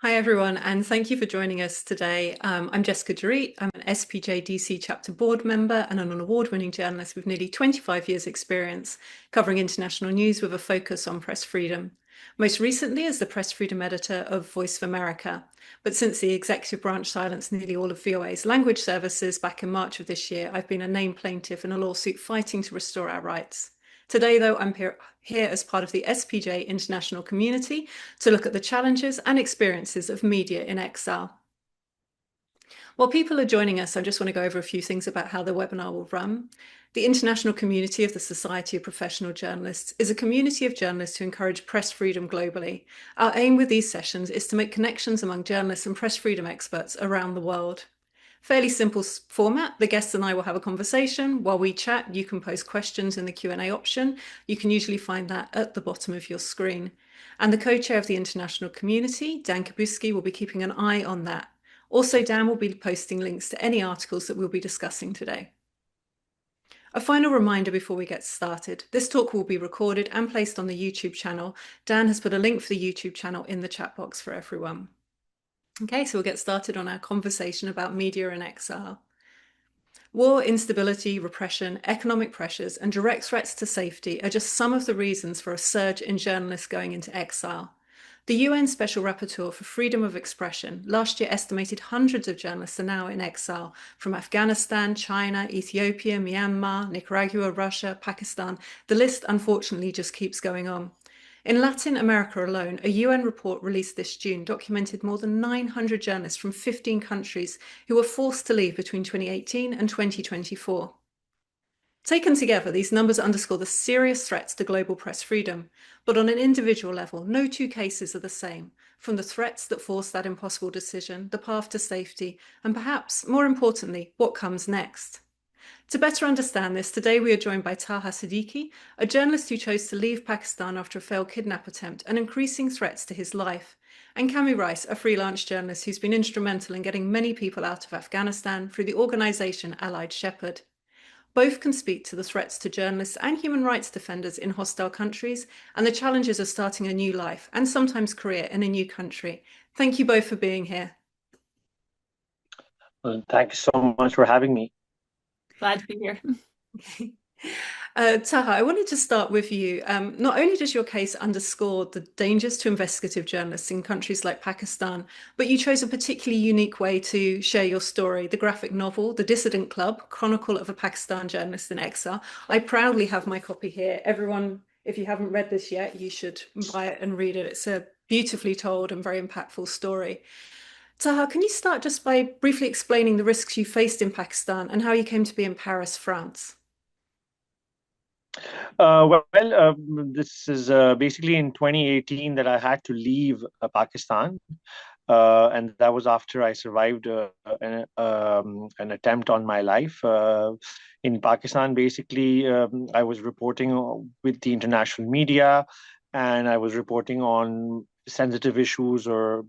Hi, everyone, and thank you for joining us today. I'm Jessica Jerreat. I'm an SPJ DC chapter board member and an award-winning journalist with nearly 25 years' experience covering international news with a focus on press freedom. Most recently as the press freedom editor of Voice of America. But since the executive branch silenced nearly all of VOA's language services back in March of this year, I've been a named plaintiff in a lawsuit fighting to restore our rights. Today, though, I'm here as part of the SPJ international community to look at the challenges and experiences of media in exile. While people are joining us, I just want to go over a few things about how the webinar will run. The international community of the Society of Professional Journalists is a community of journalists who encourage press freedom globally. Our aim with these sessions is to make connections among journalists and press freedom experts around the world. Fairly simple format. The guests and I will have a conversation. While we chat, you can post questions in the Q&A option. You can usually find that at the bottom of your screen. And the co-chair of the international community, Dan Kabuski, will be keeping an eye on that. Also, Dan will be posting links to any articles that we'll be discussing today. A final reminder before we get started. This talk will be recorded and placed on the YouTube channel. Dan has put a link for the YouTube channel in the chat box for everyone. Okay, so we'll get started on our conversation about media in exile. War, instability, repression, economic pressures, and direct threats to safety are just some of the reasons for a surge in journalists going into exile. The UN Special Rapporteur for Freedom of Expression last year estimated hundreds of journalists are now in exile from Afghanistan, China, Ethiopia, Myanmar, Nicaragua, Russia, Pakistan. The list, unfortunately, just keeps going on. In Latin America alone, a UN report released this June documented more than 900 journalists from 15 countries who were forced to leave between 2018 and 2024. Taken together, these numbers underscore the serious threats to global press freedom. But on an individual level, no two cases are the same, from the threats that force that impossible decision, the path to safety, and perhaps, more importantly, what comes next. To better understand this, today we are joined by Taha Siddiqui, a journalist who chose to leave Pakistan after a failed kidnap attempt and increasing threats to his life, and Cami Rice, a freelance journalist who's been instrumental in getting many people out of Afghanistan through the organisation Allied Shepherd. Both can speak to the threats to journalists and human rights defenders in hostile countries and the challenges of starting a new life and sometimes career in a new country. Thank you both for being here. Well, thank you so much for having me. Glad to be here. Taha, I wanted to start with you. Not only does your case underscore the dangers to investigative journalists in countries like Pakistan, but you chose a particularly unique way to share your story, the graphic novel, The Dissident Club, Chronicle of a Pakistan Journalist in Exile. I proudly have my copy here. Everyone, if you haven't read this yet, you should buy it and read it. It's a beautifully told and very impactful story. Taha, can you start just by briefly explaining the risks you faced in Pakistan and how you came to be in Paris, France? This is basically in 2018 that I had to leave Pakistan. And that was after I survived an attempt on my life. In Pakistan, basically, I was reporting with the international media, and I was reporting on sensitive issues or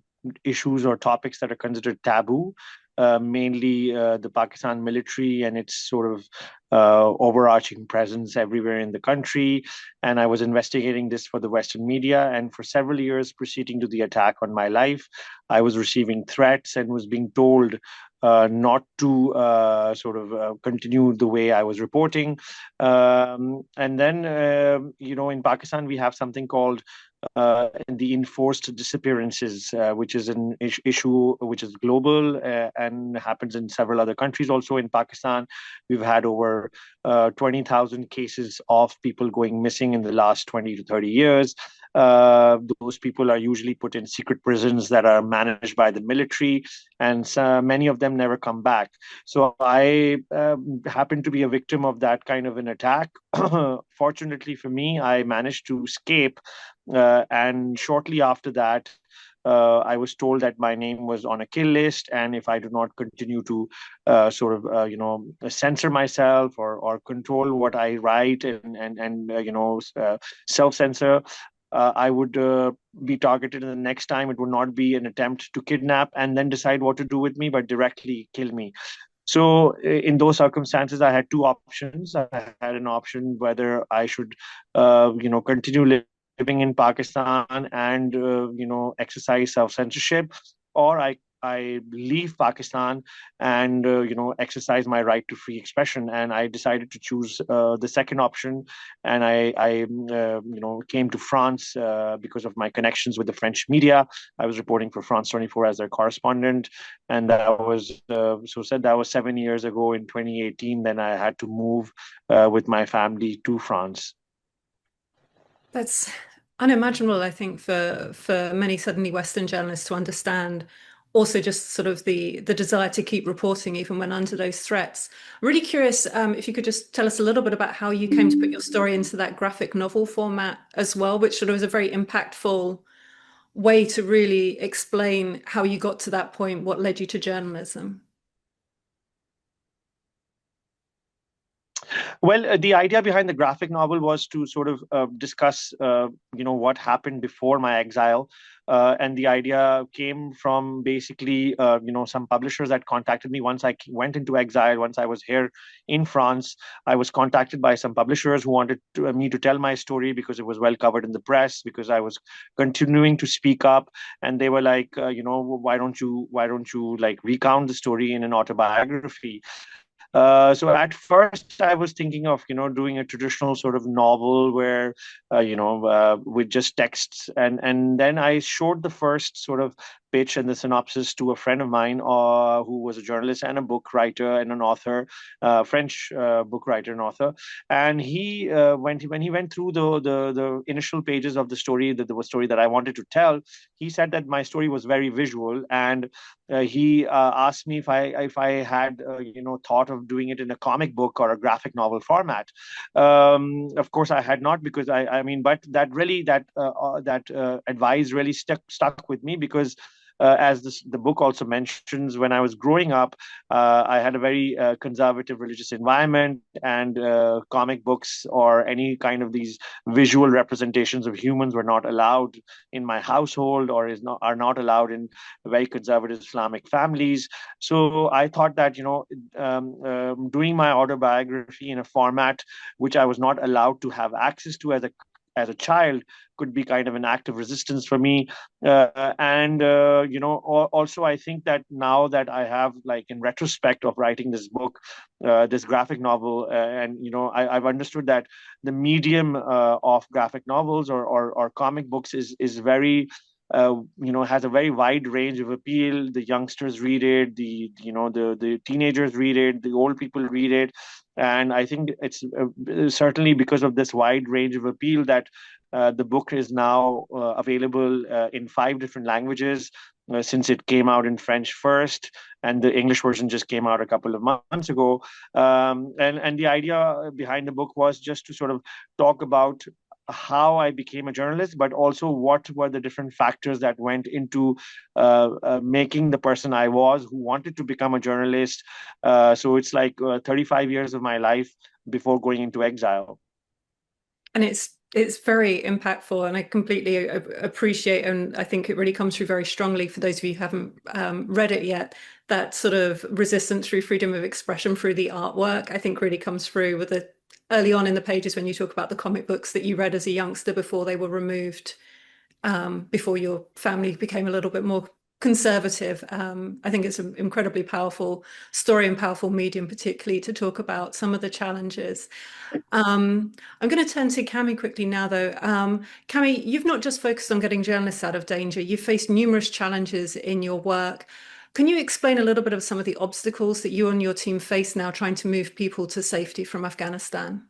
topics that are considered taboo, mainly the Pakistan military and its sort of overarching presence everywhere in the country. And I was investigating this for the Western media. And for several years preceding to the attack on my life, I was receiving threats and was being told not to continue the way I was reporting. And then, in Pakistan, we have something called the enforced disappearances, which is an issue which is global and happens in several other countries. Also in Pakistan, we've had over 20,000 cases of people going missing in the last 20 to 30 years. Those people are usually put in secret prisons that are managed by the military, and many of them never come back. So I happened to be a victim of that kind of an attack. Fortunately for me, I managed to escape. And shortly after that, I was told that my name was on a kill list, and if I do not continue to censor myself or control what I write and self-censor, I would be targeted. And the next time, it would not be an attempt to kidnap and then decide what to do with me, but directly kill me. So in those circumstances, I had two options. I had an option whether I should, continue living in Pakistan and exercise self-censorship, or I leave Pakistan and exercise my right to free expression. And I decided to choose the second option, and I came to France because of my connections with the French media. I was reporting for France 24 as their correspondent, and that was that was 7 years ago in 2018. Then I had to move with my family to France. That's unimaginable, I think, for many suddenly Western journalists to understand. Also, just sort of the desire to keep reporting even when under those threats. I'm really curious if you could just tell us a little bit about how you came to put your story into that graphic novel format as well, which sort of is a very impactful way to really explain how you got to that point, what led you to journalism. Well, the idea behind the graphic novel was to sort of discuss, what happened before my exile. And the idea came from basically, some publishers that contacted me once I went into exile. Once I was here in France, I was contacted by some publishers who wanted me to tell my story because it was well covered in the press, because I was continuing to speak up. And they were like, why don't you like recount the story in an autobiography? So at first, I was thinking of doing a traditional sort of novel where with just texts, and then I showed the first sort of pitch and the synopsis to a friend of mine who was a journalist and a book writer and an author, French book writer and author, and he when he went through the initial pages of the story, the story that I wanted to tell, he said that my story was very visual, and he asked me if I had thought of doing it in a comic book or a graphic novel format. Of course, I had not, because I mean, but that advice really stuck with me, because as the book also mentions, when I was growing up, I had a very conservative religious environment, and comic books or any kind of these visual representations of humans were not allowed in my household, or are not allowed in very conservative Islamic families. So I thought that doing my autobiography in a format which I was not allowed to have access to as a child could be kind of an act of resistance for me. And also, I think that now that I have, like, in retrospect of writing this book, this graphic novel, and I've understood that the medium of graphic novels or comic books is very has a very wide range of appeal. The youngsters read it, the teenagers read it, the old people read it, and I think it's certainly because of this wide range of appeal that the book is now available in 5 different languages. Since it came out in French first, and the English version just came out a couple of months ago, and the idea behind the book was just to sort of talk about how I became a journalist, but also what were the different factors that went into making the person I was, who wanted to become a journalist. So it's like 35 years of my life before going into exile. And it's very impactful, and I completely appreciate, and I think it really comes through very strongly for those of you who haven't read it yet. That sort of resistance through freedom of expression through the artwork, I think, really comes through with the early on in the pages when you talk about the comic books that you read as a youngster before they were removed, before your family became a little bit more conservative. I think it's an incredibly powerful story and powerful medium, particularly to talk about some of the challenges. I'm going to turn to Cami quickly now, though. Cami, you've not just focused on getting journalists out of danger, you've faced numerous challenges in your work. Can you explain a little bit of some of the obstacles that you and your team face now trying to move people to safety from Afghanistan?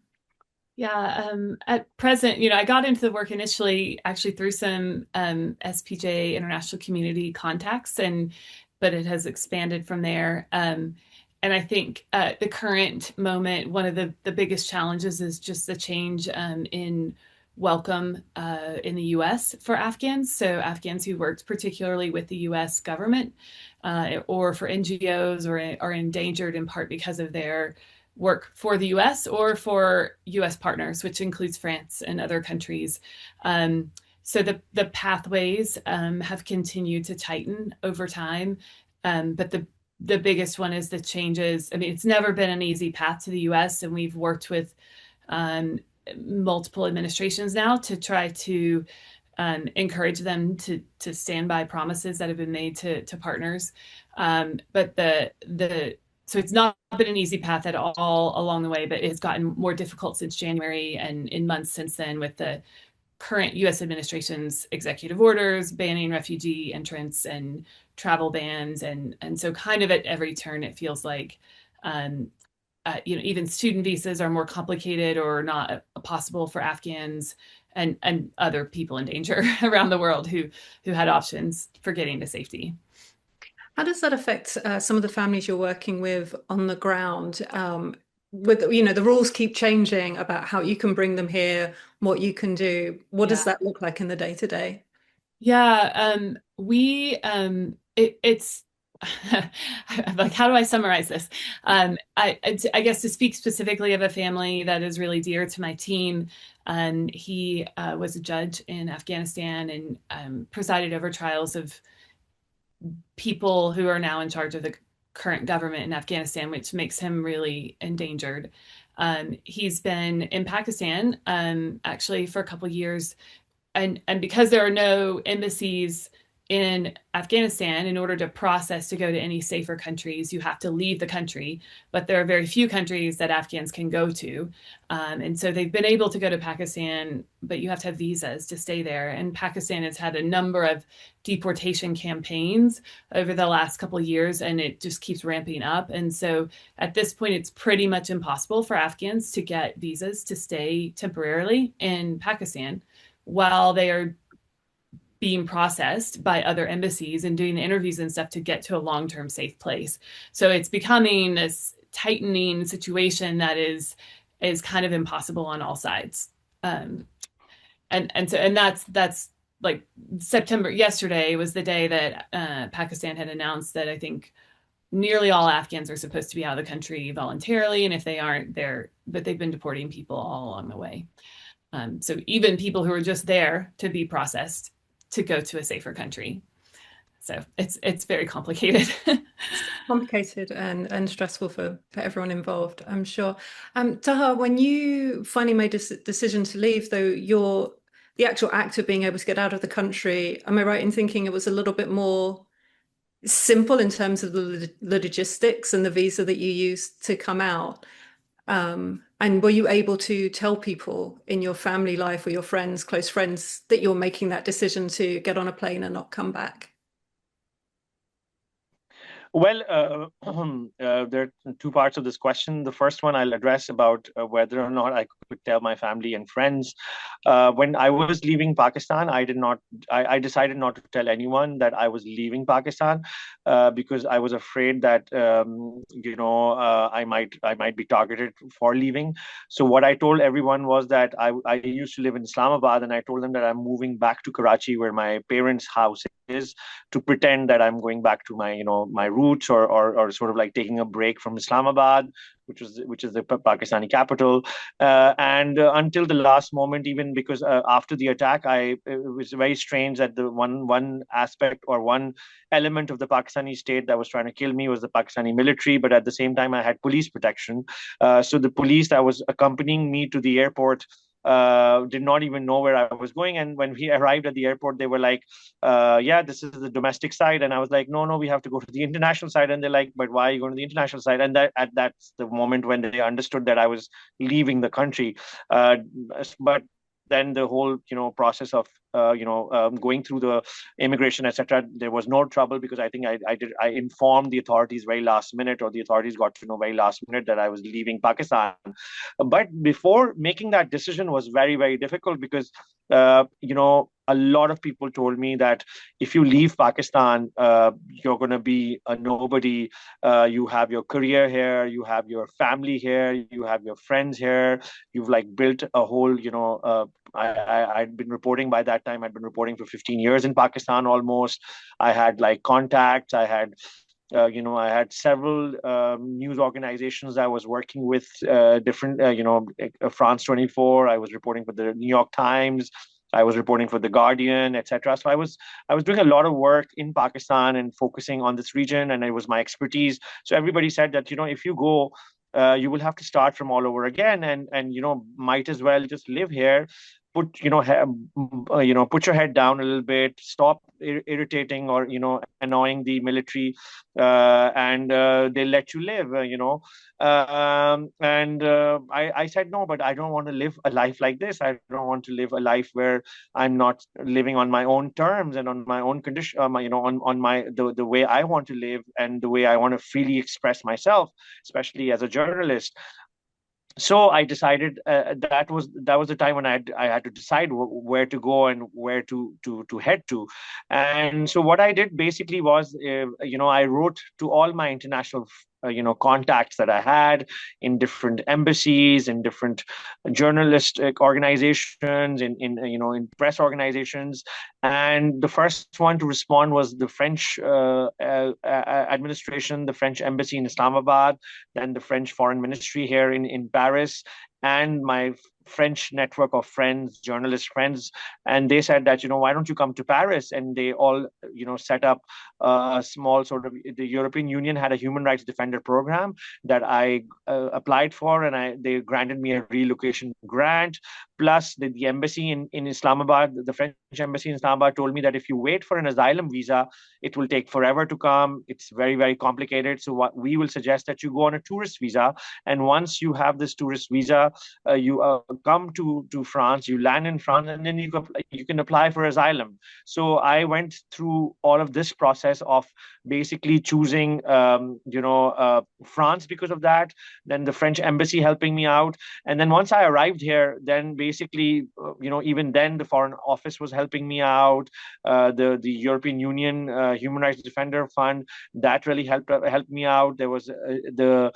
Yeah, at present, I got into the work initially actually through some SPJ international community contacts, but it has expanded from there. And I think at the current moment, one of the biggest challenges is just the change in welcome in the US for Afghans. So Afghans who worked particularly with the US government or for NGOs, or are endangered in part because of their work for the US or for US partners, which includes France and other countries. So the pathways have continued to tighten over time. But the biggest one is the changes. I mean, it's never been an easy path to the US, and we've worked with multiple administrations now to try to encourage them to stand by promises that have been made to partners. But so it's not been an easy path at all along the way, but it's gotten more difficult since January and in months since then with the current U.S. administration's executive orders banning refugee entrance and travel bans, and so kind of at every turn it feels like even student visas are more complicated or not possible for Afghans and other people in danger around the world who had options for getting to safety. How does that affect some of the families you're working with on the ground? With the rules keep changing about how you can bring them here, what you can do. What does that look like in the day to day? Yeah, it's like, how do I summarize this? I guess to speak specifically of a family that is really dear to my team, he was a judge in Afghanistan and presided over trials of people who are now in charge of the current government in Afghanistan, which makes him really endangered. He's been in Pakistan actually for a couple of years, and because there are no embassies in Afghanistan, in order to process to go to any safer countries, you have to leave the country. But there are very few countries that Afghans can go to. And so they've been able to go to Pakistan, but you have to have visas to stay there. And Pakistan has had a number of deportation campaigns over the last couple of years, and it just keeps ramping up. And so at this point, it's pretty much impossible for Afghans to get visas to stay temporarily in Pakistan while they are being processed by other embassies and doing the interviews and stuff to get to a long-term safe place. So it's becoming this tightening situation that is kind of impossible on all sides. And that's like September. Yesterday was the day that Pakistan had announced that I think nearly all Afghans are supposed to be out of the country voluntarily, and if they aren't, but they've been deporting people all along the way. So even people who are just there to be processed to go to a safer country. So it's very complicated. Complicated and stressful for everyone involved, I'm sure. Taha, when you finally made a decision to leave, though, the actual act of being able to get out of the country, am I right in thinking it was a little bit more simple in terms of the logistics and the visa that you used to come out? And were you able to tell people in your family life or your friends, close friends, that you're making that decision to get on a plane and not come back? Well, there are two parts of this question. The first one I'll address about whether or not I could tell my family and friends. When I was leaving Pakistan, I decided not to tell anyone that I was leaving Pakistan because I was afraid that I might be targeted for leaving. So what I told everyone was that I used to live in Islamabad, and I told them that I'm moving back to Karachi, where my parents' house is, to pretend that I'm going back to my roots, or sort of like taking a break from Islamabad, which is the Pakistani capital. And until the last moment, even because after the attack, it was very strange that the one aspect or one element of the Pakistani state that was trying to kill me was the Pakistani military, but at the same time, I had police protection. So the police that was accompanying me to the airport did not even know where I was going. And when we arrived at the airport, they were like, yeah, this is the domestic side. And I was like, no, we have to go to the international side. And they're like, but why are you going to the international side? And that's the moment when they understood that I was leaving the country. But then the whole process of going through the immigration, etc., there was no trouble, because I think I informed the authorities very last minute, or the authorities got to know very last minute that I was leaving Pakistan. But before making that decision was very, very difficult, because a lot of people told me that if you leave Pakistan, you're going to be a nobody. You have your career here, you have your family here, you have your friends here. You've like built a whole, I'd been reporting by that time. I'd been reporting for 15 years in Pakistan almost. I had like contacts. I had several news organizations I was working with, different, France 24. I was reporting for the New York Times. I was reporting for The Guardian, etc. So I was doing a lot of work in Pakistan and focusing on this region, and it was my expertise. So everybody said that, if you go, you will have to start from all over again, and might as well just live here. Put put your head down a little bit, stop irritating or annoying the military, and they'll let you live. And I said no, but I don't want to live a life like this. I don't want to live a life where I'm not living on my own terms and on my own condition, on my the way I want to live and the way I want to freely express myself, especially as a journalist. So I decided that was the time when I had to decide where to go and where to head to. And so what I did basically was, I wrote to all my international contacts that I had in different embassies, in different journalistic organizations, in press organizations. And the first one to respond was the French administration, the French embassy in Islamabad, then the French foreign ministry here in Paris, and my French network of friends, journalist friends. And they said that, why don't you come to Paris? And they all, set up a small sort of, the European Union had a human rights defender program that I applied for, and they granted me a relocation grant. Plus, the embassy in Islamabad, the French embassy in Islamabad told me that if you wait for an asylum visa, it will take forever to come. It's very, very complicated. So what we will suggest that you go on a tourist visa. And once you have this tourist visa, you come to France, you land in France, and then you can apply for asylum. So I went through all of this process of basically choosing, France because of that. Then the French embassy helping me out, and then once I arrived here, then basically, even then the Foreign Office was helping me out. The European Union Human Rights Defender Fund, that really helped me out. There was the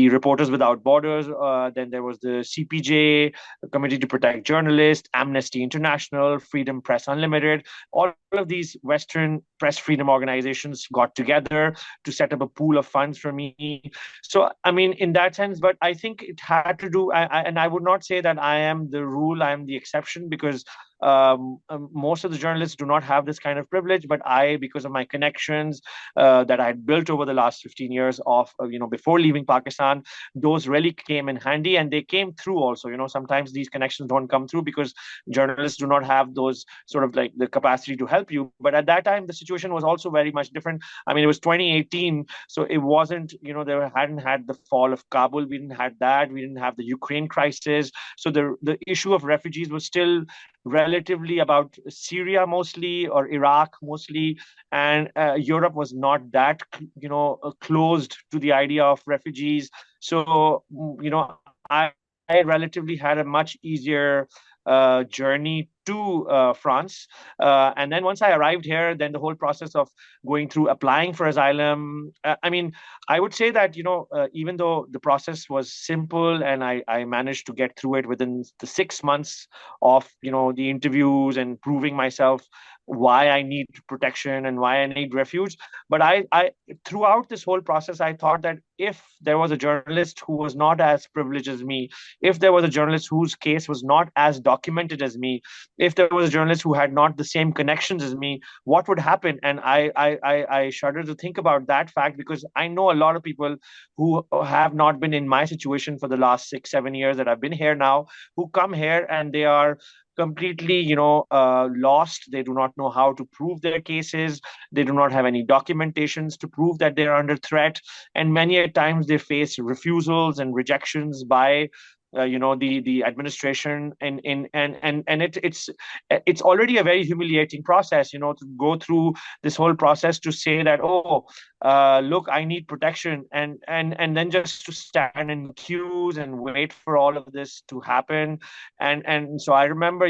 Reporters Without Borders. Then there was the CPJ, the Committee to Protect Journalists, Amnesty International, Freedom Press Unlimited. All of these Western press freedom organizations got together to set up a pool of funds for me. So, I mean, in that sense, but I think it had to do, and I would not say that I am the rule, I am the exception, because most of the journalists do not have this kind of privilege. But I, because of my connections that I had built over the last 15 years of, before leaving Pakistan, those really came in handy, and they came through also. Sometimes these connections don't come through because journalists do not have those sort of like the capacity to help you. But at that time, the situation was also very much different. I mean, it was 2018, so it wasn't, they hadn't had the fall of Kabul. We didn't have that. We didn't have the Ukraine crisis. So the issue of refugees was still relatively about Syria mostly, or Iraq mostly, and Europe was not that closed to the idea of refugees. So I relatively had a much easier journey to France. And then once I arrived here, then the whole process of going through applying for asylum. I mean, I would say that, even though the process was simple and I managed to get through it within the 6 months of, the interviews and proving myself why I need protection and why I need refuge. But I throughout this whole process, I thought that if there was a journalist who was not as privileged as me, if there was a journalist whose case was not as documented as me, if there was a journalist who had not the same connections as me, what would happen? And I shudder to think about that fact, because I know a lot of people who have not been in my situation for the last 6 7 years that I've been here now, who come here and they are completely lost. They do not know how to prove their cases. They do not have any documentations to prove that they're under threat, and many a times they face refusals and rejections by the administration, and it's already a very humiliating process, to go through this whole process to say that, oh, look, I need protection, and then just to stand in queues and wait for all of this to happen. And so I remember,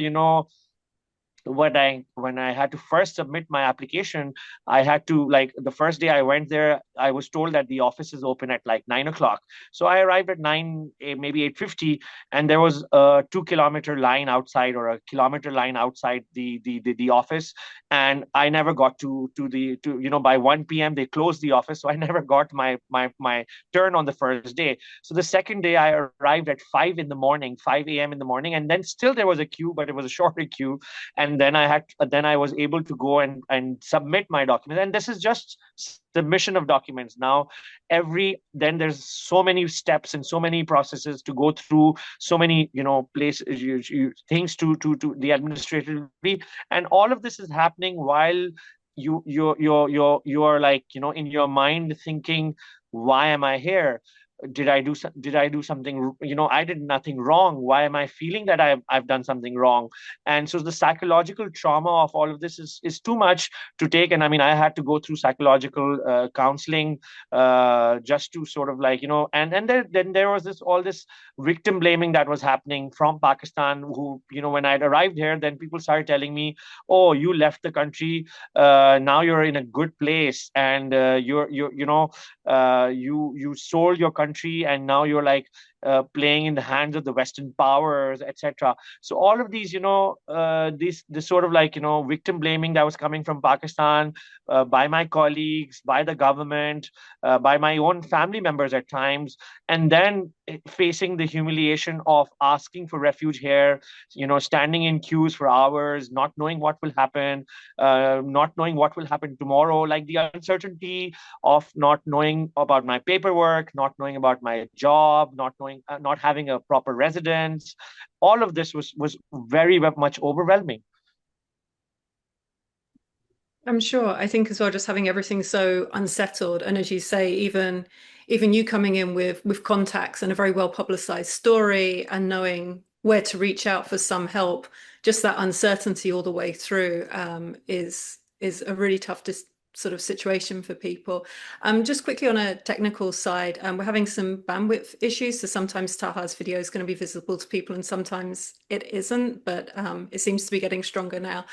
when I had to first submit my application, I had to, like, the first day I went there, I was told that the office is open at like 9 o'clock. So I arrived at 9, maybe 8:50, and there was a 2 kilometer line outside, or a kilometer line outside the office, and I never got to by 1 p.m. they closed the office, so I never got my turn on the first day. So the second day I arrived at 5 a.m. in the morning, and then still there was a queue, but it was a shorter queue. And and then I was able to go and submit my documents. And this is just submission of documents. Now, then there's so many steps and so many processes to go through, so many, places, things to the administratively, and all of this is happening while you are like, in your mind thinking, why am I here? Did I do something? I did nothing wrong. Why am I feeling that I've done something wrong? And so the psychological trauma of all of this is too much to take. And I mean, I had to go through psychological counseling just to sort of like, and then there was all this victim blaming that was happening from Pakistan, who, when I arrived here, then people started telling me, oh, you left the country, now you're in a good place, and you sold your country, and now you're like playing in the hands of the Western powers, etc. So all of these, this sort of like, victim blaming that was coming from Pakistan, by my colleagues, by the government, by my own family members at times, and then facing the humiliation of asking for refuge here, standing in queues for hours, not knowing what will happen, not knowing what will happen tomorrow, like the uncertainty of not knowing about my paperwork, not knowing about my job, not having a proper residence. All of this was very much overwhelming. I'm sure. I think as well, just having everything so unsettled, and as you say, even you coming in with contacts and a very well publicized story, and knowing where to reach out for some help, just that uncertainty all the way through is a really tough sort of situation for people. Just quickly on a technical side, we're having some bandwidth issues, so sometimes Taha's video is going to be visible to people and sometimes it isn't, but it seems to be getting stronger now.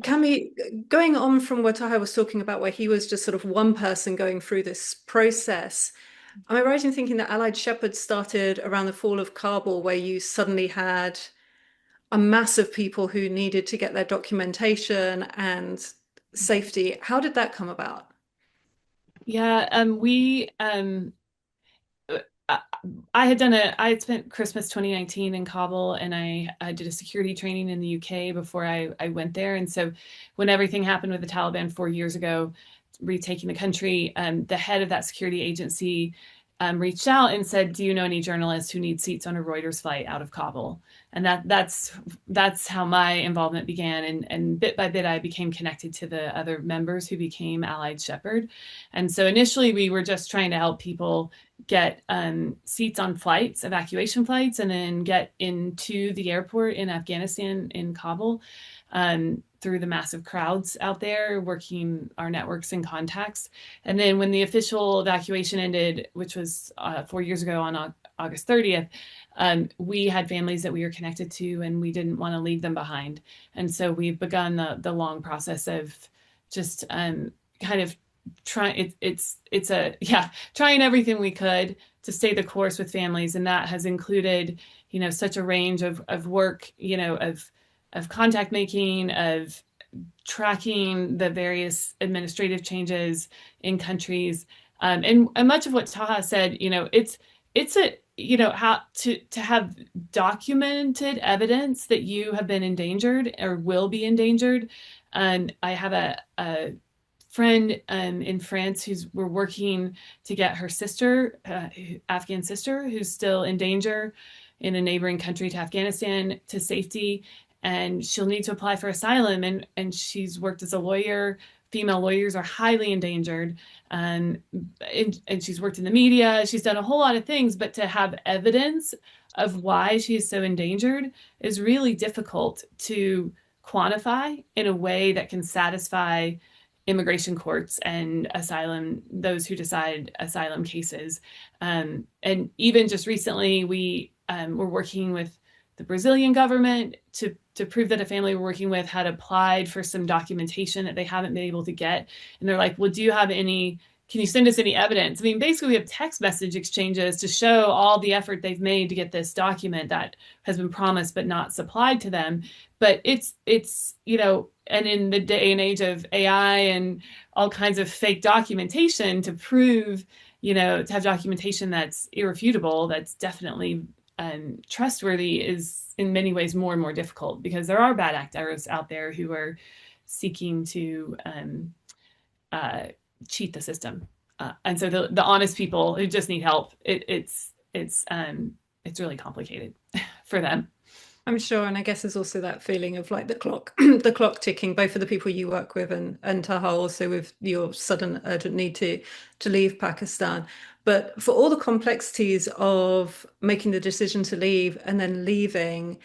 Going on from what Taha was talking about, where he was just sort of one person going through this process, am I right in thinking that Allied Shepherd started around the fall of Kabul, where you suddenly had a mass of people who needed to get their documentation and safety? How did that come about? Yeah, I had spent Christmas 2019 in Kabul, and I did a security training in the UK before I went there. And so when everything happened with the Taliban 4 years ago, retaking the country, the head of that security agency reached out and said, do you know any journalists who need seats on a Reuters flight out of Kabul? And that's how my involvement began. And bit by bit, I became connected to the other members who became Allied Shepherd. And so initially, we were just trying to help people get seats on flights, evacuation flights, and then get into the airport in Afghanistan, in Kabul, through the massive crowds out there, working our networks and contacts. And then when the official evacuation ended, which was 4 years ago on August 30th, we had families that we were connected to, and we didn't want to leave them behind. And so we've begun the long process of just kind of trying everything we could to stay the course with families. And that has included, such a range of work, of contact making, of tracking the various administrative changes in countries. And much of what Taha said, it's how to have documented evidence that you have been endangered or will be endangered. And I have a friend in France we're working to get her sister, Afghan sister, who's still in danger in a neighboring country to Afghanistan, to safety. And she'll need to apply for asylum. And she's worked as a lawyer. Female lawyers are highly endangered. And she's worked in the media. She's done a whole lot of things. But to have evidence of why she is so endangered is really difficult to quantify in a way that can satisfy immigration courts and those who decide asylum cases. And even just recently, we were working with the Brazilian government to prove that a family we're working with had applied for some documentation that they haven't been able to get. And they're like, well, can you send us any evidence? I mean, basically we have text message exchanges to show all the effort they've made to get this document that has been promised but not supplied to them. But it's and in the day and age of AI and all kinds of fake documentation to prove, to have documentation that's irrefutable, that's definitely trustworthy is in many ways more and more difficult, because there are bad actors out there who are seeking to cheat the system. And so the honest people who just need help, it's really complicated for them. I'm sure, and I guess there's also that feeling of like the clock ticking, both for the people you work with and Taha, also with your sudden urgent need to leave Pakistan. But for all the complexities of making the decision to leave and then leaving,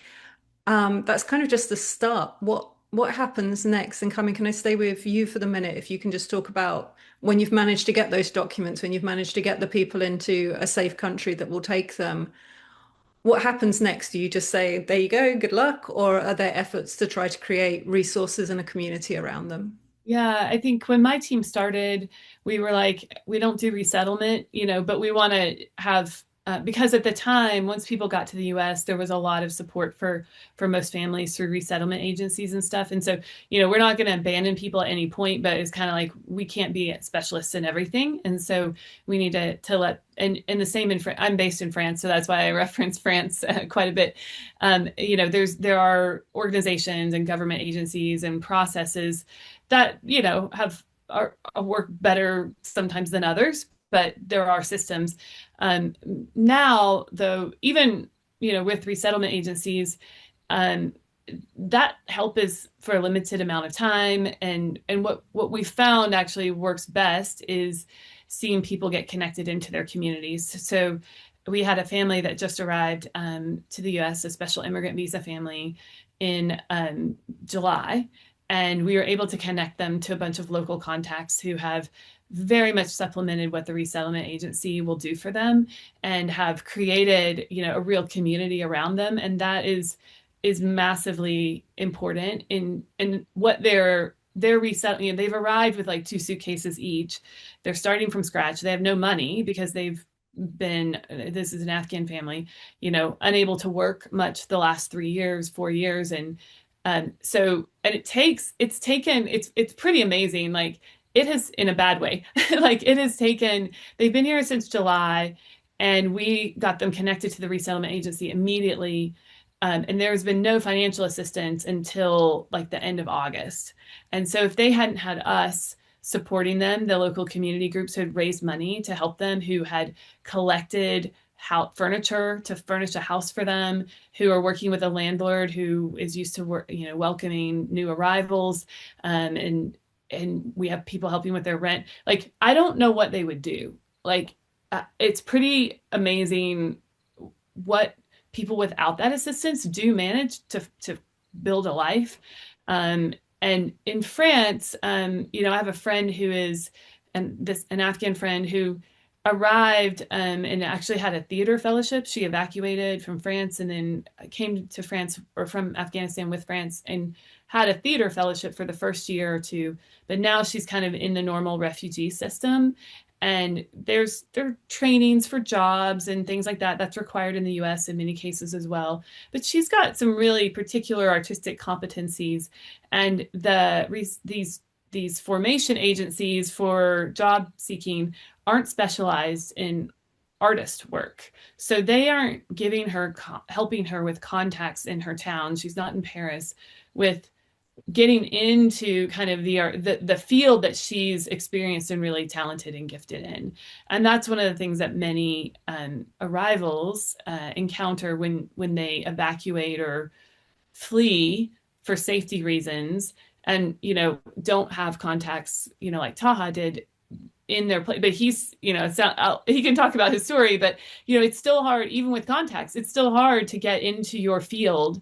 that's kind of just the start. What happens next? And can I stay with you for the minute? If you can just talk about when you've managed to get those documents, when you've managed to get the people into a safe country that will take them, what happens next? Do you just say, there you go, good luck? Or are there efforts to try to create resources and a community around them? Yeah, I think when my team started, we were like, we don't do resettlement, but we want to have, because at the time, once people got to the US, there was a lot of support for most families through resettlement agencies and stuff. And so, we're not going to abandon people at any point, but it's kind of like we can't be specialists in everything. And so we need to let, and the same in I'm based in France, so that's why I reference France quite a bit. There are organizations and government agencies and processes that are work better sometimes than others, but there are systems. Now, though, even with resettlement agencies, that help is for a limited amount of time, and what we found actually works best is seeing people get connected into their communities. So we had a family that just arrived to the US, a special immigrant visa family, in July. And we were able to connect them to a bunch of local contacts who have very much supplemented what the resettlement agency will do for them, and have created, a real community around them. And that is massively important in what they're resettling. They've arrived with like 2 suitcases each. They're starting from scratch. They have no money because this is an Afghan family, unable to work much the last 3 years, 4 years. It's pretty amazing. Like, it has, in a bad way, like they've been here since July, and we got them connected to the resettlement agency immediately. And there's been no financial assistance until like the end of August. And so if they hadn't had us supporting them, the local community groups who had raised money to help them, who had collected furniture to furnish a house for them, who are working with a landlord who is used to welcoming new arrivals, and we have people helping with their rent. Like, I don't know what they would do. Like, it's pretty amazing what people without that assistance do manage to build a life. And in France, I have a friend who is an Afghan friend who arrived and actually had a theater fellowship. She evacuated from France and then came to France, or from Afghanistan with France, and had a theater fellowship for the first year or two. But now she's kind of in the normal refugee system. And there are trainings for jobs and things like that. That's required in the US in many cases as well. But she's got some really particular artistic competencies. And these formation agencies for job seeking aren't specialized in artist work. So they aren't helping her with contacts in her town. She's not in Paris with getting into kind of the field that she's experienced and really talented and gifted in. And that's one of the things that many arrivals encounter when they evacuate or flee for safety reasons, and don't have contacts like Taha did in their place. But he's he can talk about his story, but it's still hard, even with contacts. It's still hard to get into your field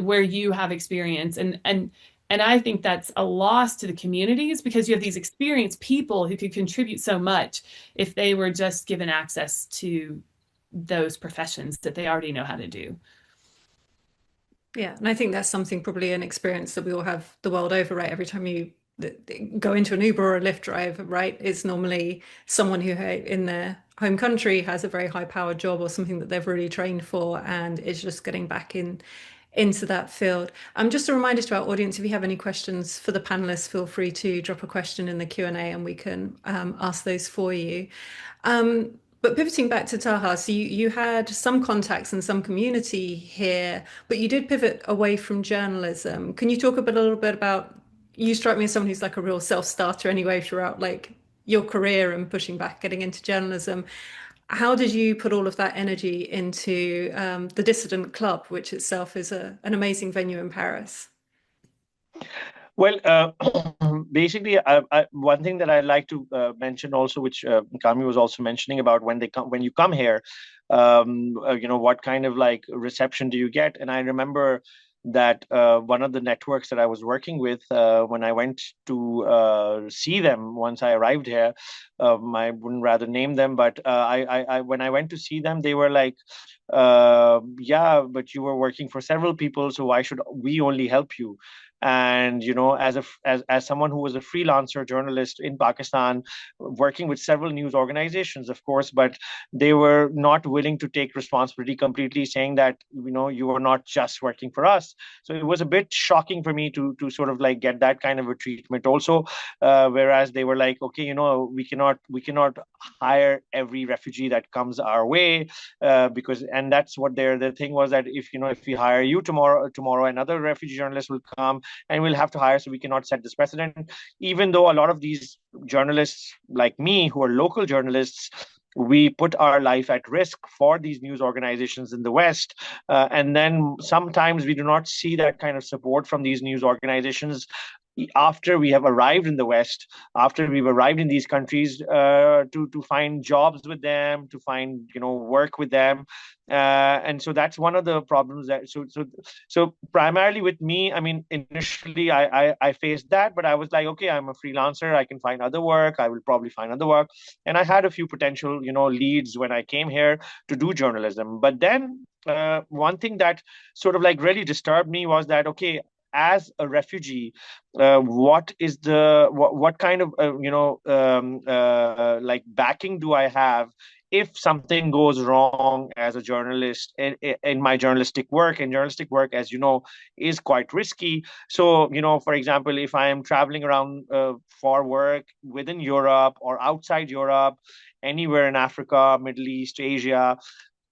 where you have experience, and I think that's a loss to the communities, because you have these experienced people who could contribute so much if they were just given access to those professions that they already know how to do. Yeah, and I think that's something, probably an experience that we all have the world over, right? Every time you go into an Uber or a Lyft drive, right, it's normally someone who in their home country has a very high-powered job or something that they've really trained for, and is just getting back into that field. Just a reminder to our audience, if you have any questions for the panelists, feel free to drop a question in the Q&A and we can ask those for you. But pivoting back to Taha, so you had some contacts and some community here, but you did pivot away from journalism. Can you talk a little bit about, you strike me as someone who's like a real self-starter anyway throughout like your career and pushing back, getting into journalism. How did you put all of that energy into the Dissident Club, which itself is an amazing venue in Paris? Well, basically, one thing that I'd like to mention also, which Kami was also mentioning about when you come here, what kind of like reception do you get? And I remember that one of the networks that I was working with, when I went to see them once I arrived here, I wouldn't rather name them, but when I went to see them, they were like, yeah, but you were working for several people, so why should we only help you? And as someone who was a freelancer journalist in Pakistan, working with several news organizations, of course, but they were not willing to take responsibility completely, saying that you are not just working for us. So it was a bit shocking for me to sort of like get that kind of a treatment also, whereas they were like, okay, we cannot hire every refugee that comes our way, because and that's what their thing was, that if we hire you tomorrow another refugee journalist will come and we'll have to hire, so we cannot set this precedent. Even though a lot of these journalists like me, who are local journalists, we put our life at risk for these news organizations in the West. And then sometimes we do not see that kind of support from these news organizations after we have arrived in the West, after we've arrived in these countries, to find jobs with them, to find work with them, and so that's one of the problems. So primarily with me, I mean, initially I faced that, but I was like, okay, I'm a freelancer, I can find other work, I will probably find other work, and I had a few potential leads when I came here to do journalism. But then one thing that sort of like really disturbed me was that, okay, as a refugee, what kind of like backing do I have if something goes wrong as a journalist in my journalistic work? And journalistic work, as you know, is quite risky. So for example, if I am traveling around for work within Europe or outside Europe, anywhere in Africa, Middle East, Asia,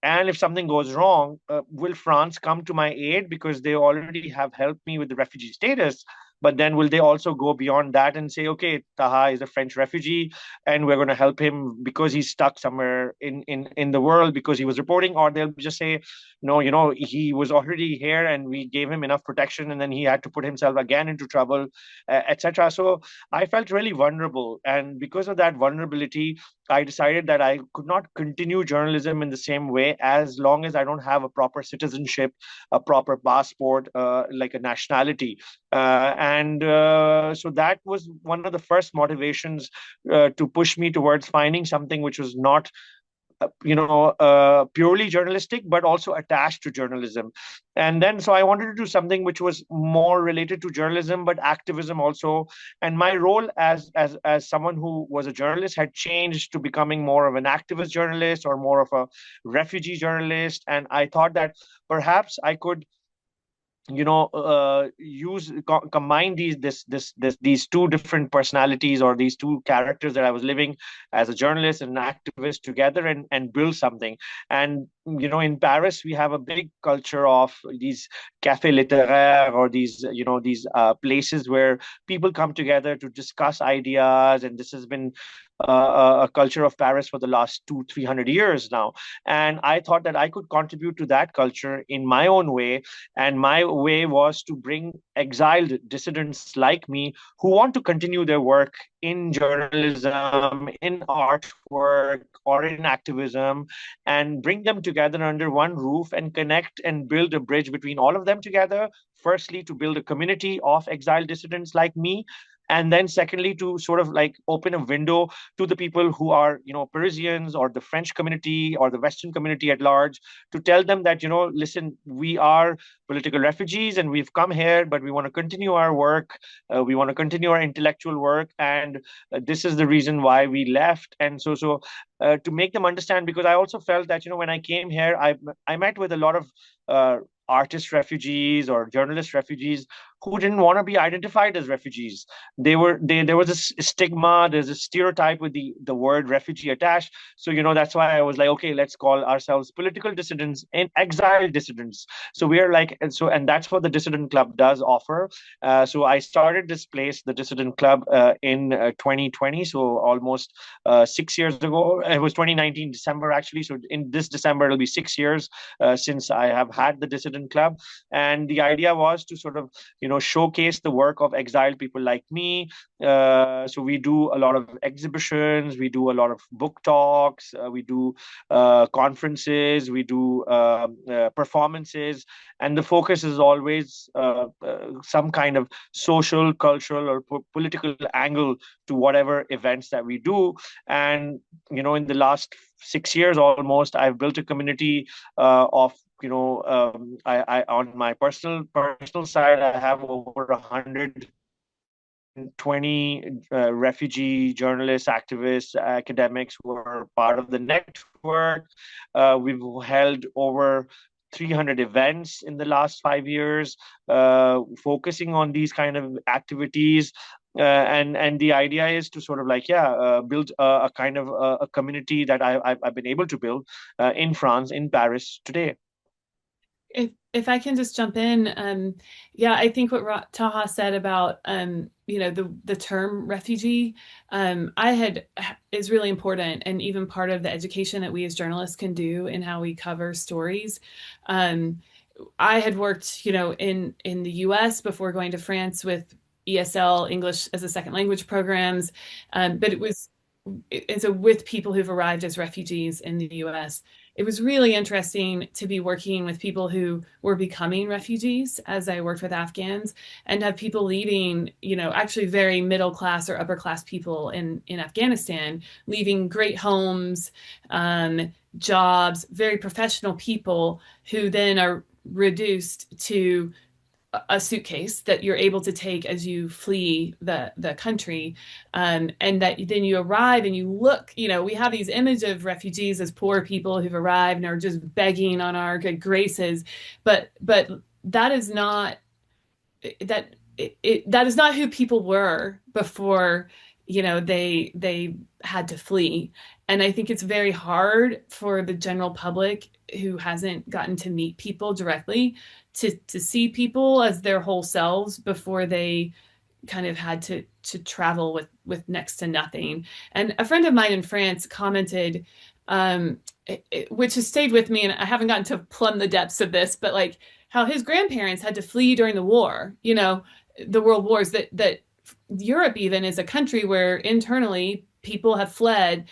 and if something goes wrong, will France come to my aid because they already have helped me with the refugee status? But then will they also go beyond that and say, okay, Taha is a French refugee and we're going to help him because he's stuck somewhere in the world because he was reporting? Or they'll just say, no, he was already here and we gave him enough protection and then he had to put himself again into trouble, etc. So I felt really vulnerable. And because of that vulnerability, I decided that I could not continue journalism in the same way as long as I don't have a proper citizenship, a proper passport, like a nationality. And so that was one of the first motivations to push me towards finding something which was not purely journalistic, but also attached to journalism. And then, so I wanted to do something which was more related to journalism, but activism also. And my role as someone who was a journalist had changed to becoming more of an activist journalist or more of a refugee journalist. And I thought that perhaps I could combine these two different personalities, or these two characters that I was living as a journalist and an activist together, and build something. And in Paris we have a big culture of these cafés littéraires, or these places where people come together to discuss ideas, and this has been a culture of Paris for the last 200-300 years now. And I thought that I could contribute to that culture in my own way. And my way was to bring exiled dissidents like me who want to continue their work in journalism, in artwork, or in activism, and bring them together under one roof and connect and build a bridge between all of them together. Firstly, to build a community of exiled dissidents like me, and then secondly, to sort of like open a window to the people who are Parisians, or the French community, or the Western community at large, to tell them that listen, we are political refugees and we've come here, but we want to continue our work, we want to continue our intellectual work, and this is the reason why we left. And to make them understand, because I also felt that when I came here, I met with a lot of artist refugees or journalist refugees who didn't want to be identified as refugees. There was a stigma, there's a stereotype with the word refugee attached. So, that's why I was like, okay, let's call ourselves political dissidents and exile dissidents. So we are like, and that's what the Dissident Club does offer. So I started this place, the Dissident Club, in 2020, so almost 6 years ago. It was 2019 December, actually. So in this December, it'll be 6 years since I have had the Dissident Club. And the idea was to sort of, showcase the work of exiled people like me. So we do a lot of exhibitions, we do a lot of book talks, we do conferences, we do performances, and the focus is always some kind of social, cultural, or political angle to whatever events that we do. And in the last 6 years almost, I've built a community of I on my personal side, I have over 120 refugee journalists, activists, academics who are part of the network. We've held over 300 events in the last 5 years, focusing on these kind of activities. And the idea is to sort of build a kind of a community that I've been able to build in France, in Paris today. If I can just jump in, yeah, I think what Taha said about the term refugee, is really important, and even part of the education that we as journalists can do in how we cover stories. I had worked, in the U.S. before going to France with ESL, English as a Second Language programs, but and so with people who've arrived as refugees in the U.S., it was really interesting to be working with people who were becoming refugees as I worked with Afghans, and have people leaving, actually very middle class or upper class people in Afghanistan, leaving great homes, jobs, very professional people who then are reduced to a suitcase that you're able to take as you flee the country, and that then you arrive and you look, we have these images of refugees as poor people who've arrived and are just begging on our good graces, but that is not that is not who people were before they had to flee. And I think it's very hard for the general public who hasn't gotten to meet people directly to see people as their whole selves before they kind of had to travel with next to nothing. And a friend of mine in France commented, which has stayed with me, and I haven't gotten to plumb the depths of this, but like how his grandparents had to flee during the war, the world wars, that Europe even is a country where internally people have fled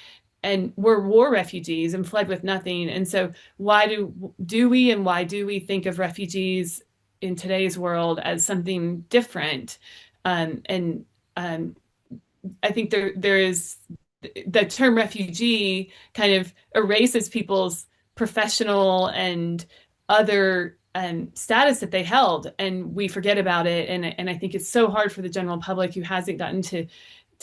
and were war refugees and fled with nothing. And so why do we think of refugees in today's world as something different? And I think there is the term refugee kind of erases people's professional and other status that they held, and we forget about it. And I think it's so hard for the general public who hasn't gotten to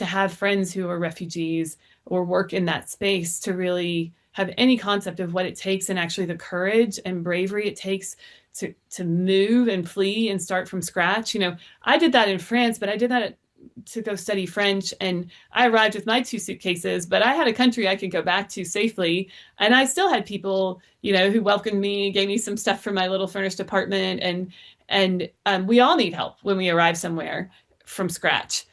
have friends who are refugees or work in that space to really have any concept of what it takes, and actually the courage and bravery it takes to move and flee and start from scratch. I did that in France, but I did that to go study French, and I arrived with my 2 suitcases, but I had a country I could go back to safely, and I still had people who welcomed me, gave me some stuff from my little furnished apartment, and we all need help when we arrive somewhere from scratch.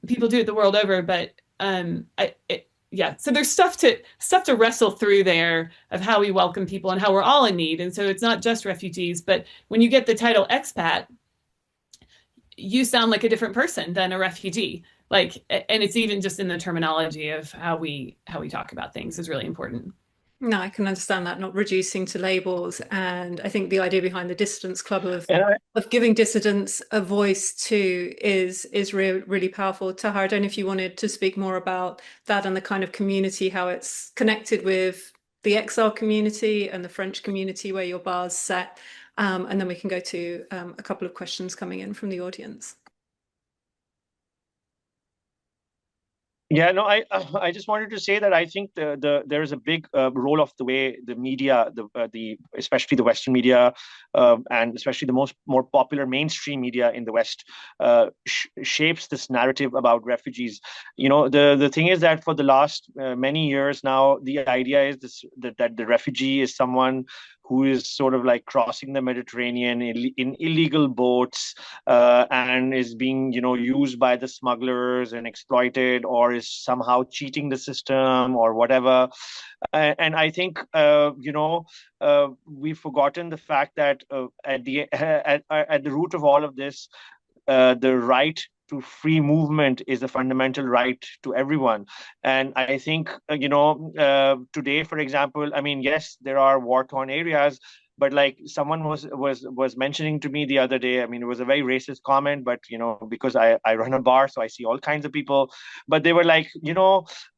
People do it the world over, but so there's stuff to wrestle through there of how we welcome people and how we're all in need. And so it's not just refugees, but when you get the title expat, you sound like a different person than a refugee. And it's even just in the terminology of how we talk about things is really important. No, I can understand that, not reducing to labels. And I think the idea behind the Dissidents Club of giving dissidents a voice too is really powerful. Taha, I don't know if you wanted to speak more about that and the kind of community, how it's connected with the exile community and the French community where your bar's set. And then we can go to a couple of questions coming in from the audience. Yeah, no, I just wanted to say that I think there is a big role of the way the media, the especially the Western media, and especially the more popular mainstream media in the West, shapes this narrative about refugees. The thing is that for the last many years now, the idea is that the refugee is someone who is sort of like crossing the Mediterranean in illegal boats, and is being used by the smugglers and exploited, or is somehow cheating the system or whatever. And I think we've forgotten the fact that at the root of all of this, the right to free movement is a fundamental right to everyone. And I think, today, for example, I mean, yes, there are war-torn areas, but like someone was mentioning to me the other day, I mean, it was a very racist comment, but because I run a bar, so I see all kinds of people. But they were like,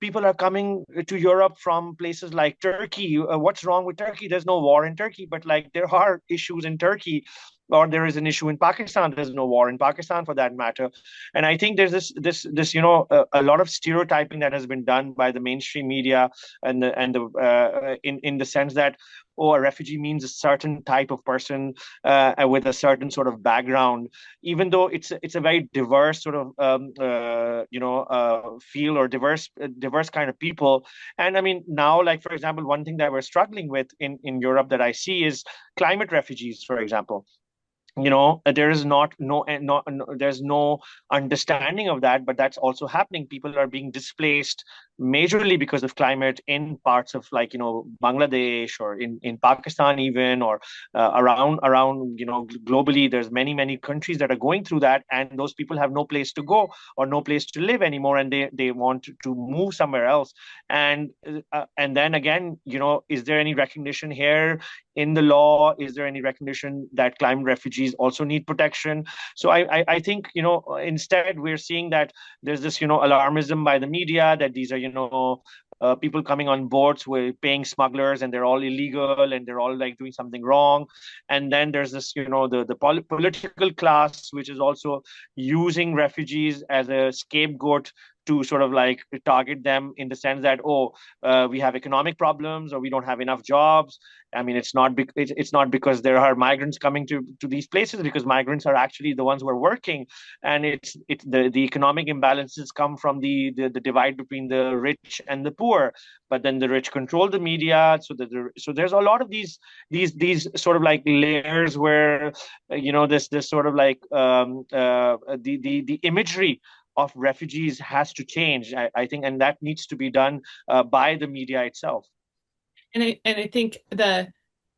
people are coming to Europe from places like Turkey. What's wrong with Turkey? There's no war in Turkey, but like there are issues in Turkey, or there is an issue in Pakistan. There's no war in Pakistan for that matter. And I think there's this a lot of stereotyping that has been done by the mainstream media, in the sense that, oh, a refugee means a certain type of person, with a certain sort of background, even though it's a very diverse sort of field, or diverse kind of people. And I mean, now, like for example, one thing that we're struggling with in Europe that I see is climate refugees, for example. There is not no, no no there's no understanding of that, but that's also happening. People are being displaced majorly because of climate in parts of, like, Bangladesh, or in Pakistan even, or around globally. There's many countries that are going through that, and those people have no place to go or no place to live anymore, and they want to move somewhere else. And then again, is there any recognition here in the law? Is there any recognition that climate refugees also need protection? So I think, instead we're seeing that there's this alarmism by the media that these are people coming on boards with paying smugglers, and they're all illegal, and they're all like doing something wrong. And then there's this, the political class, which is also using refugees as a scapegoat to sort of like target them, in the sense that, oh, we have economic problems, or we don't have enough jobs. I mean, it's not because there are migrants coming to these places, because migrants are actually the ones who are working. And it's the economic imbalances come from the divide between the rich and the poor. But then the rich control the media, so there's a lot of these sort of like layers where, this sort of like, the imagery of refugees has to change, I think, and that needs to be done by the media itself. And I think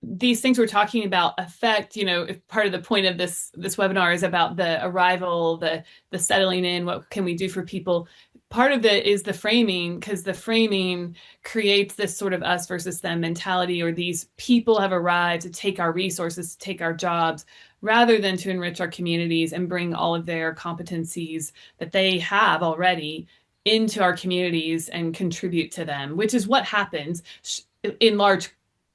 these things we're talking about affect, if part of the point of this webinar is about the arrival, the settling in, what can we do for people? Part of it is the framing, because the framing creates this sort of us versus them mentality, or these people have arrived to take our resources, to take our jobs, rather than to enrich our communities and bring all of their competencies that they have already into our communities and contribute to them, which is what happens in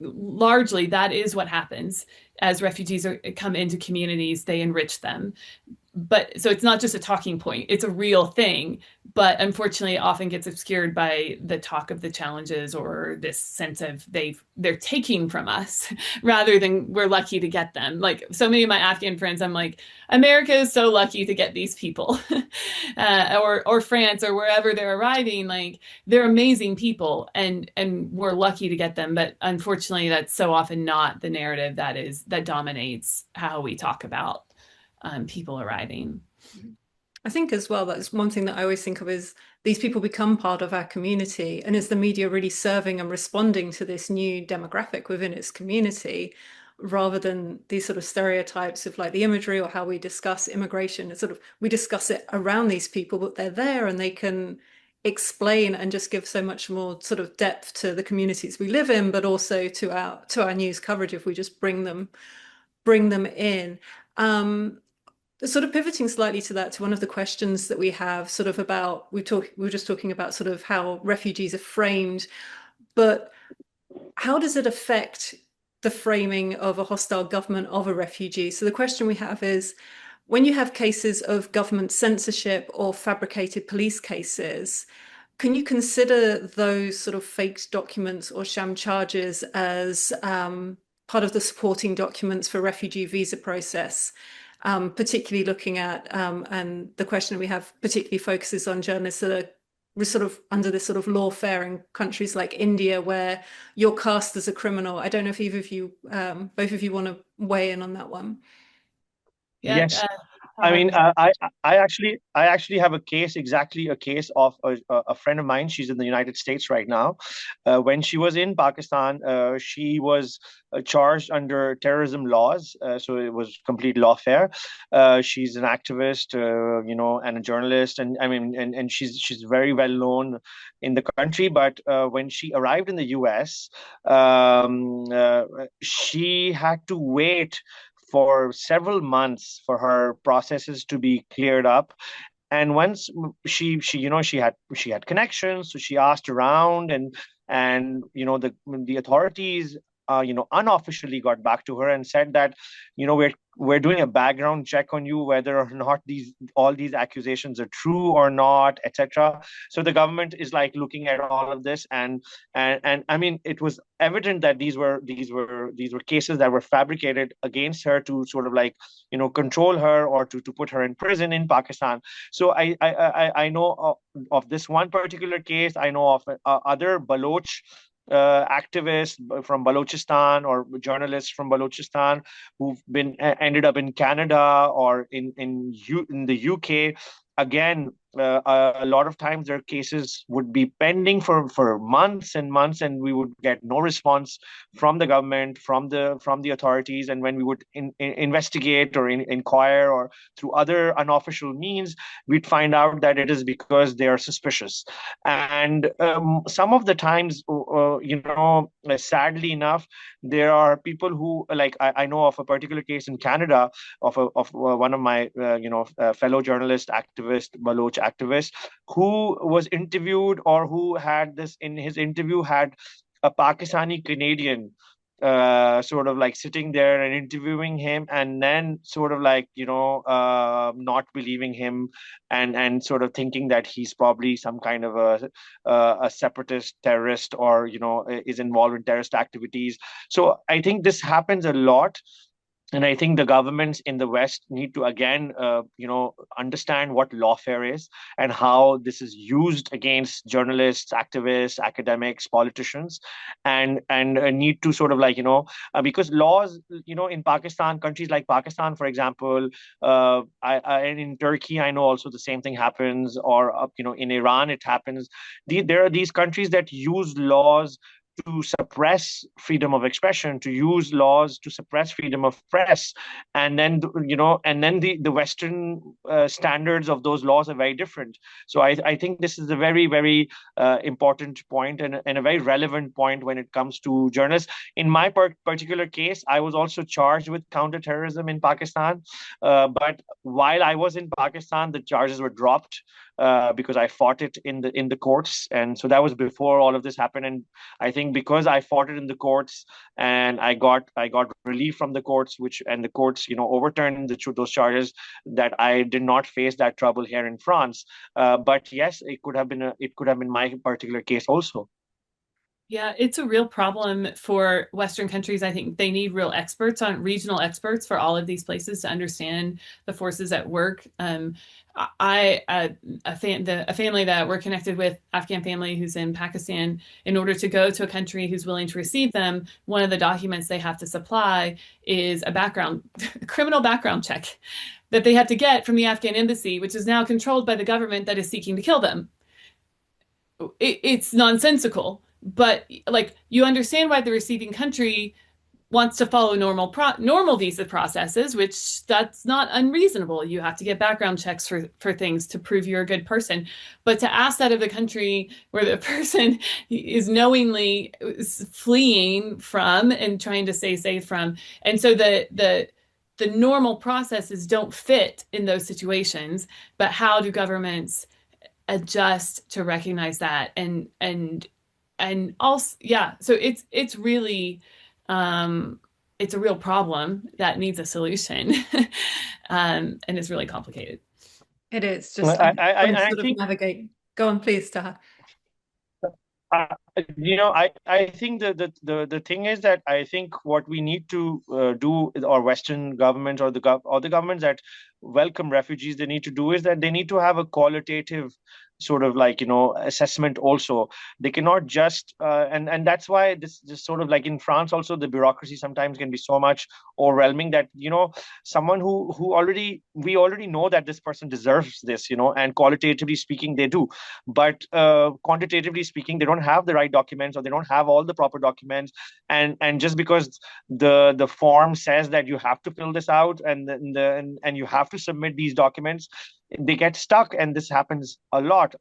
largely. That is what happens as refugees come into communities. They enrich them. But so it's not just a talking point, it's a real thing. But unfortunately, it often gets obscured by the talk of the challenges, or this sense of they're taking from us rather than we're lucky to get them. Like so many of my Afghan friends, I'm like, America is so lucky to get these people, or France, or wherever they're arriving. Like they're amazing people, and we're lucky to get them. But unfortunately, that's so often not the narrative that dominates how we talk about people arriving. I think as well, that's one thing that I always think of, is these people become part of our community. And is the media really serving and responding to this new demographic within its community, rather than these sort of stereotypes of like the imagery or how we discuss immigration? It's sort of, we discuss it around these people, but they're there and they can explain and just give so much more sort of depth to the communities we live in, but also to our news coverage if we just bring them in. Sort of pivoting slightly to that, to one of the questions that we have sort of about, we were just talking about sort of how refugees are framed, but how does it affect the framing of a hostile government of a refugee? So the question we have is, when you have cases of government censorship or fabricated police cases, can you consider those sort of faked documents or sham charges as part of the supporting documents for refugee visa process? Particularly looking at, and the question we have particularly focuses on journalists that are sort of under this sort of lawfare in countries like India, where you're cast as a criminal. I don't know if either of you, both of you want to weigh in on that one. Yeah. Yes. I mean, I actually have a case, exactly a case of a friend of mine. She's in the United States right now. When she was in Pakistan, she was charged under terrorism laws, so it was complete lawfare. She's an activist, and a journalist, and I mean, and she's very well known in the country. But when she arrived in the U.S., she had to wait for several months for her processes to be cleared up. And once she had connections, so she asked around, and the authorities unofficially got back to her and said that we're doing a background check on you, whether or not all these accusations are true or not, etc. So the government is like looking at all of this, and I mean, it was evident that these were cases that were fabricated against her to sort of like control her, or to put her in prison in Pakistan. So I know of this one particular case. I know of other Baloch activists from Balochistan, or journalists from Balochistan, who've been ended up in Canada or in the UK. Again, a lot of times their cases would be pending for months and months, and we would get no response from the government, from the authorities. And when we would investigate or inquire, or through other unofficial means, we'd find out that it is because they are suspicious. And some of the times, sadly enough, there are people who, like, I know of a particular case in Canada of one of my fellow journalist, activist, Baloch activist, who was interviewed, or who had this in his interview, had a Pakistani Canadian sort of like sitting there and interviewing him, and then sort of like not believing him, and sort of thinking that he's probably some kind of a separatist terrorist, or is involved in terrorist activities. So I think this happens a lot. And I think the governments in the West need to again, understand what lawfare is, and how this is used against journalists, activists, academics, politicians, and need to sort of like because laws, in Pakistan, countries like Pakistan, for example, and in Turkey, I know also the same thing happens, or in Iran it happens. There are these countries that use laws to suppress freedom of expression, to use laws to suppress freedom of press, and then the Western standards of those laws are very different. So I think this is a very, very important point, and a very relevant point when it comes to journalists. In my particular case, I was also charged with counterterrorism in Pakistan, but while I was in Pakistan, the charges were dropped. Because I fought it in the courts, and so that was before all of this happened. And I think because I fought it in the courts, and I got relief from the courts, and the courts overturned those charges, that I did not face that trouble here in France. But yes, it could have been my particular case also. Yeah, it's a real problem for Western countries. I think they need regional experts for all of these places to understand the forces at work. A family that we're connected with, Afghan family who's in Pakistan, in order to go to a country who's willing to receive them, one of the documents they have to supply is a criminal background check that they have to get from the Afghan embassy, which is now controlled by the government that is seeking to kill them. It's nonsensical. But like, you understand why the receiving country wants to follow normal visa processes, which that's not unreasonable. You have to get background checks for things to prove you're a good person. But to ask that of the country where the person is knowingly fleeing from and trying to stay safe from, and so the normal processes don't fit in those situations. But how do governments adjust to recognize that? And also, yeah, so it's really it's a real problem that needs a solution. And it's really complicated. It is just I sort of think navigate. Go on, please, Taha. I think the thing is that I think what we need to do, or Western governments or the governments that welcome refugees, they need to do is that they need to have a qualitative sort of like assessment also. They cannot just and that's why this sort of like in France also, the bureaucracy sometimes can be so much overwhelming that someone who already we already know that this person deserves this, and qualitatively speaking they do, but quantitatively speaking they don't have the right documents, or they don't have all the proper documents, and just because the form says that you have to fill this out, and you have to submit these documents, they get stuck, and this happens a lot.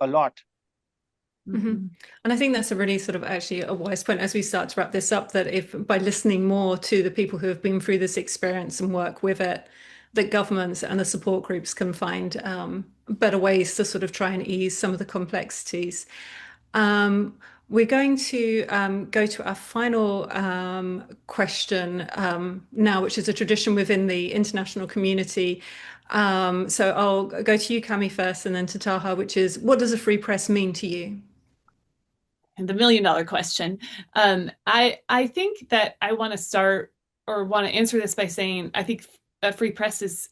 Mm-hmm. And I think that's a really sort of actually a wise point as we start to wrap this up, that if by listening more to the people who have been through this experience and work with it, that governments and the support groups can find better ways to sort of try and ease some of the complexities. We're going to go to our final question now, which is a tradition within the international community. So I'll go to you, Cami, first, and then to Taha, which is, what does a free press mean to you? And the $1,000,000 question. I think that I want to start, or want to answer this by saying I think a free press is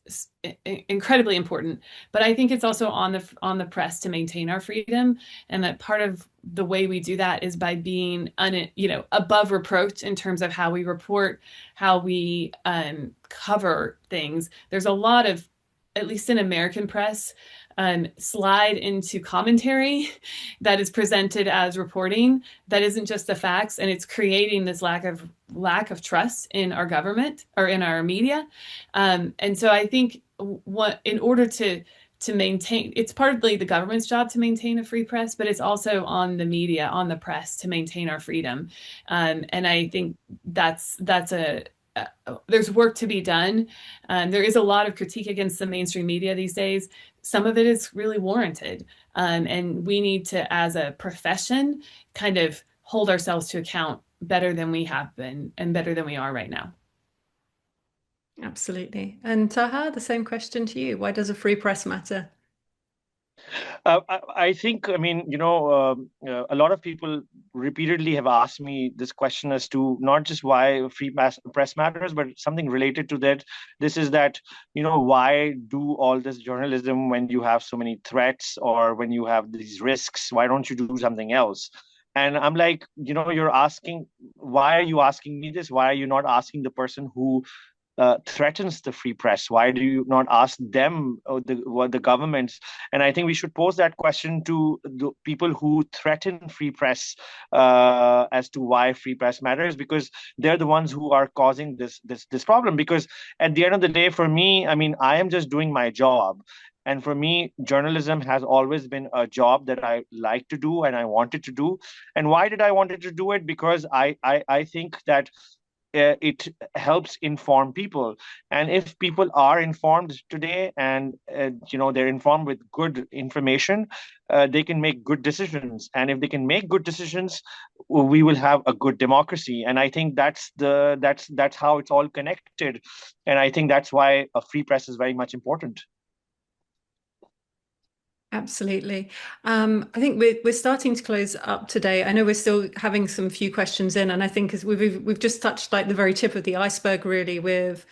incredibly important, but I think it's also on the press to maintain our freedom, and that part of the way we do that is by being above reproach in terms of how we report, how we cover things. There's a lot of, at least in American press, slide into commentary that is presented as reporting that isn't just the facts, and it's creating this lack of trust in our government or in our media. And so I think in order to maintain, it's partly the government's job to maintain a free press, but it's also on the media, on the press, to maintain our freedom. And I think there's work to be done. There is a lot of critique against the mainstream media these days. Some of it is really warranted. And we need to, as a profession, kind of hold ourselves to account better than we have been and better than we are right now. Absolutely. And Taha, the same question to you. Why does a free press matter? I think, I mean, a lot of people repeatedly have asked me this question as to not just why free press matters, but something related to that. This is that, why do all this journalism when you have so many threats, or when you have these risks? Why don't you do something else? And I'm like, you're asking, why are you asking me this? Why are you not asking the person who threatens the free press? Why do you not ask them, or the governments? And I think we should pose that question to the people who threaten free press, as to why free press matters, because they're the ones who are causing this problem. Because at the end of the day, for me, I mean, I am just doing my job. And for me, journalism has always been a job that I like to do and I wanted to do. And why did I wanted to do it? Because I think that it helps inform people, and if people are informed today, and they're informed with good information, they can make good decisions, and if they can make good decisions, we will have a good democracy. And I think that's how it's all connected, and I think that's why a free press is very much important. Absolutely. I think we're starting to close up today. I know we're still having some few questions in, and I think as we've just touched like the very tip of the iceberg, really, with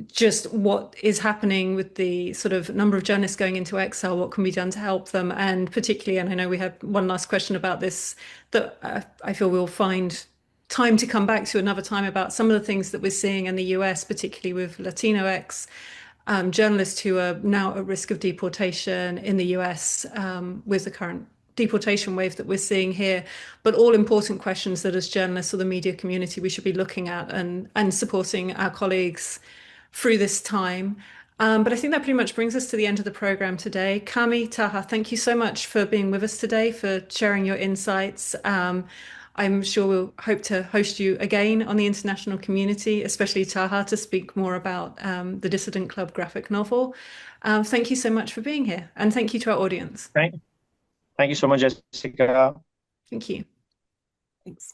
just what is happening with the sort of number of journalists going into exile, what can be done to help them, and particularly, and I know we had one last question about this that I feel we'll find time to come back to another time, about some of the things that we're seeing in the US, particularly with Latinx journalists who are now at risk of deportation in the US, with the current deportation wave that we're seeing here, but all important questions that as journalists or the media community we should be looking at and supporting our colleagues through this time. But I think that pretty much brings us to the end of the program today. Cami, Taha, thank you so much for being with us today, for sharing your insights. I'm sure we'll hope to host you again on the international community, especially Taha, to speak more about the Dissident Club graphic novel. Thank you so much for being here, and thank you to our audience. Thank you so much, Jessica. Thank you. Thanks.